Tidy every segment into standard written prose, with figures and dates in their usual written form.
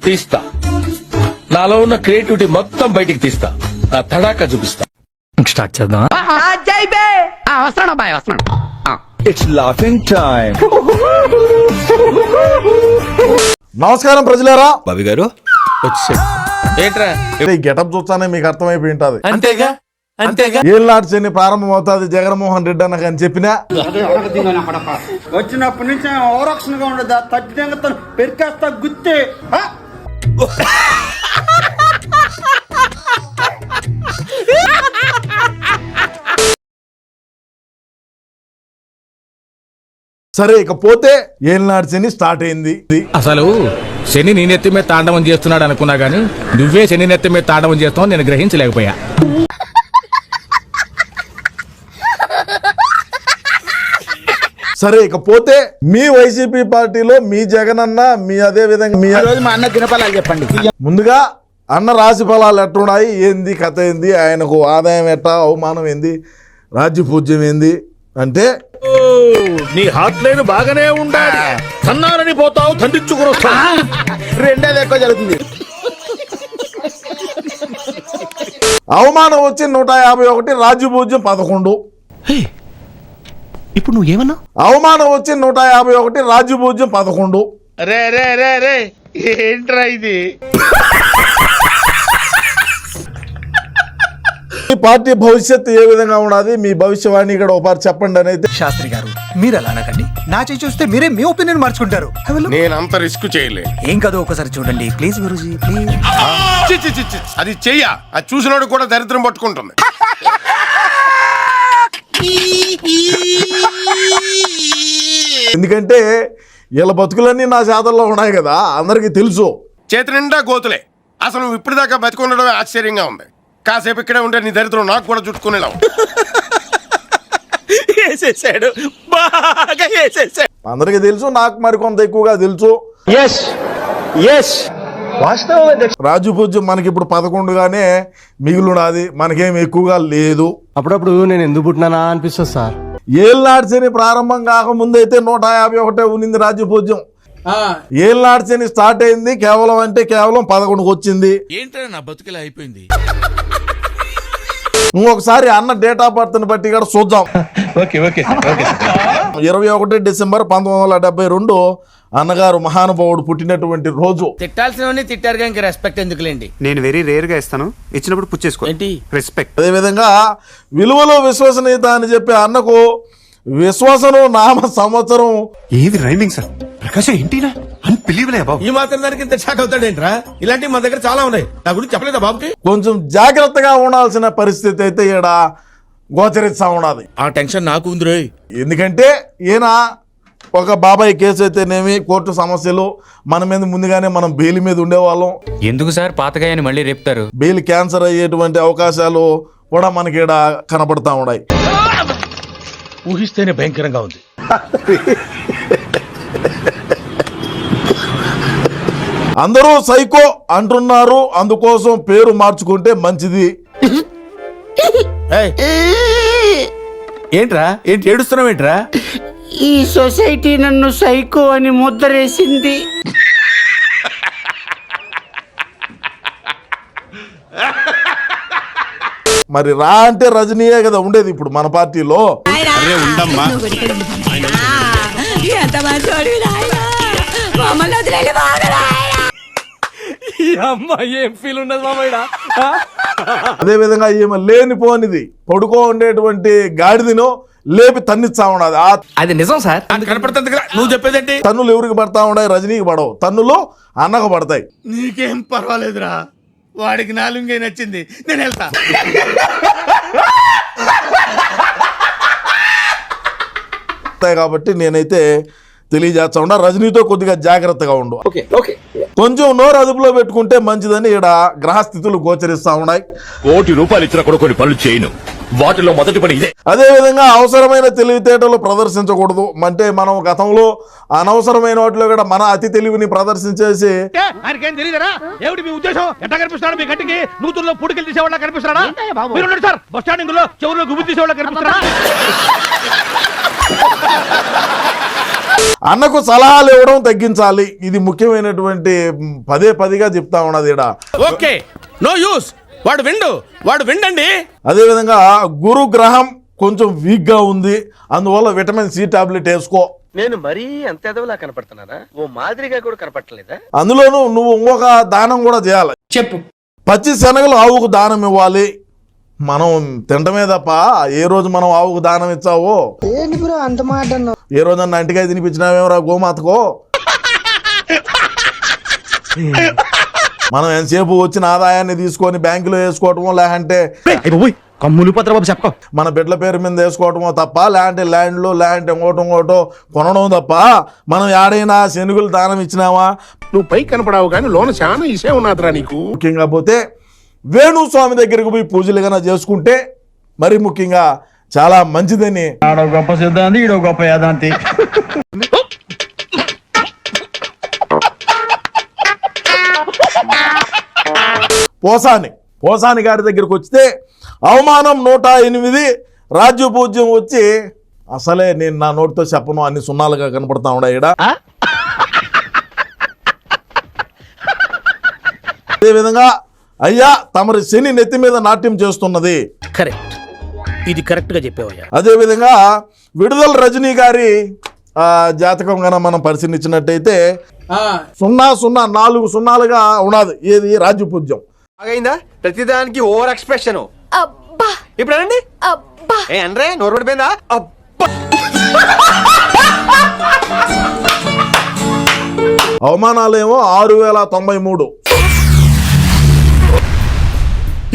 తీస్తా. నాలో ఉన్న క్రియేటివిటీ మొత్తం బయటికి తీస్తా. నా తడాకా చూపిస్తా. స్టార్ట్ చేద్దాం. వస్తున్నాడు అబ్బాయి, వస్తున్నాడు. It's laughing time. నమస్కారం ప్రజలారా. బాబీ గారు ఏంట్రా ఈ గెటప్ చూస్తానే మీకు అర్థమైపోయి ఉంటది. అంతేగా అంతేగా. ఏళ్ళనాటి శని ప్రారంభం అవుతుంది జగన్మోహన్ రెడ్డి అన్న అని చెప్పినా వచ్చినప్పటి నుంచి ఓరక్షణ గా ఉండదు. తగ్గితే పెరికేస్తా గుత్తే. సరే ఇకపోతే ఏళ్ళనాటి శని స్టార్ట్ అయింది. అసలు శని నీ నెత్తి మీద తాండవం చేస్తున్నాడు అనుకున్నా గానీ నువ్వే శని నెత్తి మీద తాండవం చేస్తావు నేను గ్రహించలేకపోయా. సరే ఇకపోతే మీ వైసీపీ పార్టీలో మీ జగన్ అన్న మీ అదే విధంగా మీ మా అన్న దినఫలాలు చెప్పండి. ముందుగా అన్న రాశి ఫలాలు ఎట్లున్నాయి, ఏంది కథ ఏంది, ఆయనకు ఆదాయం ఎట్టా, అవమానం ఏంది, రాజ్య పూజ్యం ఏంది అంటే నీ హాట్ లైన్ బాగానే ఉండాలి. సన్నాలని పోతావు, తండ్రించుకుని వస్తావు. రెండేది ఎక్కువ జరుగుతుంది. అవమానం వచ్చి 151, రాజ్య పూజ్యం 11. ఇప్పుడు నువ్వు ఏమన్నా అవమానం వచ్చి 151, రాజ్య పూజ్యం 11. రే రే రే రే ఏంట్రా ఇది? మీ పార్టీ భవిష్యత్తు ఏ విధంగా ఉన్నది, మీ భవిష్యవాణి ఇక్కడ ఒకసారి చెప్పండి అని అయితే. శాస్త్రి గారు మీరు అలా అనకండి. నా చేయి చూస్తే మీరే మీ ఒపీనియన్ మార్చుకుంటారు. నేను అంత రిస్క్ చేయలే. ఏం కాదు ఒకసారి చూడండి ప్లీజ్ గురూజీ ప్లీజ్. అది చెయ్య, అది చూసినోడు కూడా దరిద్రం పట్టుకుంటుంది. ఎందుకంటే వీళ్ళ బతుకులన్నీ నా చేతల్లో ఉన్నాయి కదా, అందరికీ తెలుసు. చేతి నిండా గోతులే. అసలు నువ్వు ఇప్పటిదాకా బతికుండడమే ఆశ్చర్యంగా ఉంది. కాసేపు ఇక్కడే ఉంటే నీ దరిద్రం నాకు కూడా చుట్టుకునేలా ఉంది. అందరికీ తెలుసు, నాకు మరికొంత ఎక్కువగా తెలుసు. రాజు పూజ్యం మనకి ఇప్పుడు 11గానే మిగులున్నది, మనకేం ఎక్కువగా లేదు. అప్పుడప్పుడు నేను ఎందుకు పుట్టినానా అనిపిస్తుంది సార్. ఏళ్ళనాటి శని ప్రారంభం కాకముందైతే 151 ఉన్నింది రాజ్య పూజ్యం. ఏళ్ళనాటి శని స్టార్ట్ అయింది కేవలం 11కు వచ్చింది. ఏంట్రా నా బతుకులా అయిపోయింది. నువ్వు ఒకసారి అన్న డేట్ ఆఫ్ బర్త్ ని బట్టి కూడా చూద్దాం. 21 డిసెంబర్ 1972 అన్నగారు మహానుభావుడు పుట్టినటువంటి రోజు. తిట్టాల్సినవన్నీ తిట్టారుగా ఇంకా రెస్పెక్ట్ ఎందుకులేండి. నేను వెరీ రేర్ గా ఇస్తాను, ఇచ్చినప్పుడు పుచ్చేసుకో. ఏంటి రెస్పెక్ట్. అదేవిధంగా విలువలో విశ్వసనీయత అని చెప్పి అన్నకు విశ్వాసను నామ సంవత్సరం. ఏది రైమింగ్ సార్? ప్రకాశం ఏంటినా అన్బిలీవబుల్ బాబు. ఈ మాత్రం దానికి ఇంత షాక్ అవుతాడేంట్రా? ఇలాంటివి మన దగ్గర చాలా ఉన్నాయి. నా గురించి చెప్పలేదా బాబుకి? కొంచెం జాగ్రత్తగా ఉండాల్సిన పరిస్థితి అయితే ఈడ గోచరిస్తా ఉన్నది. ఆ టెన్షన్ నాకు ఉంది రోయ్. ఎందుకంటే ఈయన ఒక బాబాయ్ కేసు అయితేనేమి, కోర్టు సమస్యలు మన మీద ముందుగానే మనం బెయిల్ మీద ఉండేవాళ్ళం. ఎందుకు సార్ పాతగాయని మళ్ళీ రేపుతారు? బెయిల్ క్యాన్సర్ అయ్యేటువంటి అవకాశాలు కూడా మనకి ఈడ కనపడతా ఉన్నాయి. ఊహిస్తేనే భయంకరంగా ఉంది. అందరూ సైకో అంటున్నారు, అందుకోసం పేరు మార్చుకుంటే మంచిది. ఏంట్రా ఏంటి ఏడుస్తున్నావు ఏంట్రా? ఈ సొసైటీ నన్ను సైకో అని ముద్రేసింది. మరి రా అంటే రజనీయే కదా ఉండేది ఇప్పుడు మన పార్టీలో. అదే విధంగా ఈమె లేనిపోనిది పడుకో ఉండేటువంటి గాడిదను లేపి తన్నిస్తా ఉన్నది. అది నిజం సార్. కనపడుతుంది కదా నువ్వు చెప్పేదేంటి? తన్నులు ఎవరికి పడతా ఉన్నాయి? రజనీకి పడవు, తన్నులు అన్నకు పడతాయి. నీకేం పర్వాలేదురా, వాడికి నాలుగే నచ్చింది, నేను వెళ్తా. కాబట్టి నేనైతే తెలియజేస్తా ఉన్నా, రజనీతో కొద్దిగా జాగ్రత్తగా ఉండు. కొంచెం నోరు అదుపులో పెట్టుకుంటే మంచిదని ఈడ గ్రహస్థితులు గోచరిస్తా ఉన్నాయి. ₹1 ఇచ్చిన కూడా కొన్ని పనులు చేయను, వాటిలో మొదటి పని ఇదే. అదే విధంగా అవసరమైన తెలివితేటలు ప్రదర్శించకూడదు. అంటే మనం గతంలో అనవసరమైన వాటిలో కూడా మన అతి తెలివిని ప్రదర్శించేసి ఆయనకేం తెలియదురా? ఏమిటి మీ ఉద్దేశం? ఎట్లా కనిపిస్తున్నాడు మీ కంటికి? నూతుల్లో పూడికలు తీసేవాళ్ళ కనిపిస్తున్నాడా? మీరు సార్ బస్ స్టాండింగ్ లో చెవుల్లో గుబులు తీసేవాళ్ళ కనిపిస్తున్నాడా? అన్నకు సలహాలు ఇవ్వడం తగ్గించాలి. ఇది ముఖ్యమైనటువంటి పదే పదిగా చెప్తా ఉన్నది ఈడ. Okay, no use. వాడు విండండి. అదేవిధంగా గురు గ్రహం కొంచెం వీక్ గా ఉంది, అందువల్ల విటమిన్ సి టాబ్లెట్ వేసుకో. నేను మరీ అంత ఎదవలా కనపడుతున్నానా? ఓ మాదిరిగా కూడా కనపడలేదా? అందులోనూ నువ్వు ఇంకొక దానం కూడా చేయాలి. చెప్పు. పచ్చి శనగలు ఆవుకు దానం ఇవ్వాలి. మనం తింటమే తప్ప ఏ రోజు మనం ఆవుకు దానం ఇచ్చావో, ఏ రోజన్నా ఇంటికాయ తినిపించినావేమరా గోమాతకో. మనం ఎంతసేపు వచ్చిన ఆదాయాన్ని తీసుకొని బ్యాంకులో వేసుకోవటమో, లేకంటే కమ్ములు పత్రబాబు చెప్పు. మన బిడ్డల పేరు మీద వేసుకోవటమో తప్ప, లేదంటే ల్యాండ్ ఇంకోటో కొనడం తప్ప మనం ఏడైనా శనుగులు దానం ఇచ్చినావా? నువ్వు పై కనపడావు కానీ లోన చాలా ఇసే ఉన్నదిరా నీకు. ముఖ్యంగా పోతే వేణుస్వామి దగ్గరికి పోయి పూజలు ఏమైనా చేసుకుంటే మరి ముఖ్యంగా చాలా మంచిదని. గొప్ప సిద్ధాంతి, ఈడో గొప్ప యాదాంతి. పోసాని గారి దగ్గరికి వస్తే అవమానం 108, రాజ్య పూజ్యం వచ్చి అసలే నేను నా నోటితో చెప్పను అన్ని సున్నాలుగా కనపడతా ఉన్నా ఈడ. అదేవిధంగా అయ్యా తమరి శని నెత్తి మీద నాట్యం చేస్తున్నది. కరెక్ట్, ఇది కరెక్ట్ గా చెప్పావయ్యా. అదేవిధంగా విడుదల రజనీ గారి జాతకం కన్నా మనం పరిశీలించినట్టయితే 004 సున్నాలుగా ఉన్నది. ఏది రాజ్య పూజ్యం. అయిందా? ప్రతిదానికి ఓవర్ ఎక్స్ప్రెషన్. ఇప్పుడు అనండి. ఏ అంటే నోరు పడిపోయిందా? అవమానాలేమో 6093.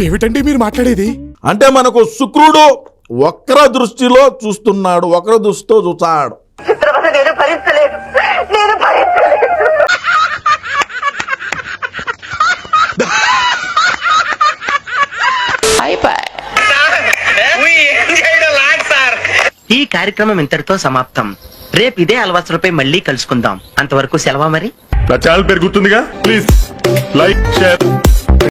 ఏమిటండి మీరు మాట్లాడేది? అంటే మనకు శుక్రుడు వక్ర దృష్టిలో చూస్తున్నాడు, వక్ర దృష్టితో చూస్తాడు. ఈ కార్యక్రమం ఇంతటితో సమాప్తం. రేపు ఇదే అలవాసులపై మళ్ళీ కలుసుకుందాం. అంతవరకు సెలవా మరి. నా ఛానల్ పేరు గుర్తుందిగా, ప్లీజ్ లైక్ షేర్